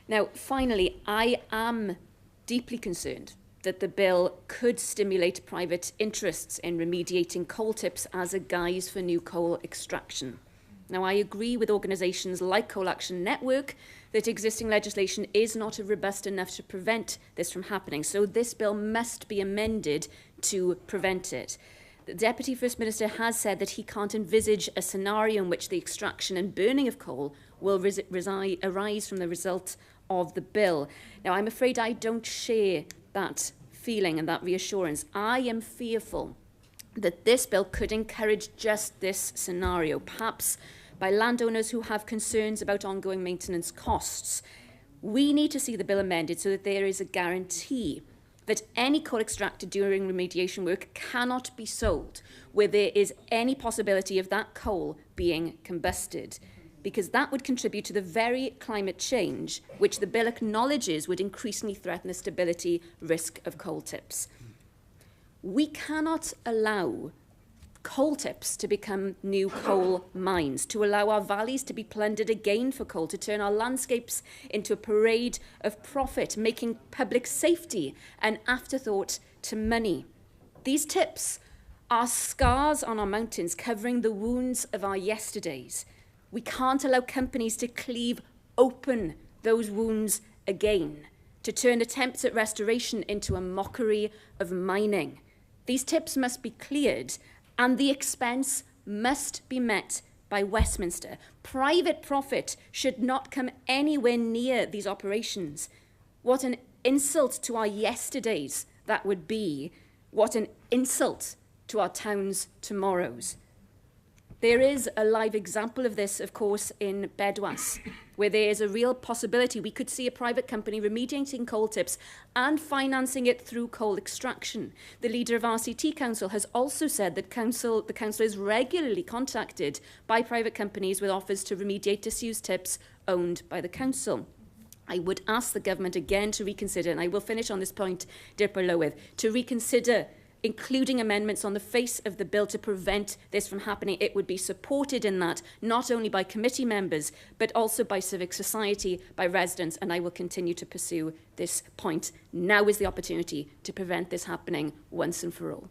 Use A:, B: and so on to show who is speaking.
A: Now, finally, I am deeply concerned that the bill could stimulate private interests in remediating coal tips as a guise for new coal extraction. Now, I agree with organisations like Coal Action Network that existing legislation is not robust enough to prevent this from happening, so this bill must be amended to prevent it. The Deputy First Minister has said that he can't envisage a scenario in which the extraction and burning of coal will arise from the result of the bill. Now, I'm afraid I don't share that feeling and that reassurance. I am fearful that this bill could encourage just this scenario, perhaps by landowners who have concerns about ongoing maintenance costs. We need to see the bill amended so that there is a guarantee that any coal extracted during remediation work cannot be sold where there is any possibility of that coal being combusted, because that would contribute to the very climate change which the bill acknowledges would increasingly threaten the stability risk of coal tips. We cannot allow coal tips to become new coal mines, to allow our valleys to be plundered again for coal, to turn our landscapes into a parade of profit, making public safety an afterthought to money. These tips are scars on our mountains, covering the wounds of our yesterdays. We can't allow companies to cleave open those wounds again, to turn attempts at restoration into a mockery of mining. These tips must be cleared, and the expense must be met by Westminster. Private profit should not come anywhere near these operations. What an insult to our yesterdays that would be. What an insult to our town's tomorrows. There is a live example of this, of course, in Bedwas, where there is a real possibility we could see a private company remediating coal tips and financing it through coal extraction. The leader of RCT Council has also said that the council is regularly contacted by private companies with offers to remediate disused tips owned by the council. I would ask the government again to reconsider, and I will finish on this point, Dirpa Lywydd, to reconsider including amendments on the face of the bill to prevent this from happening. It would be supported in that, not only by committee members, but also by civic society, by residents, and I will continue to pursue this point. Now is the opportunity to prevent this happening once and for all.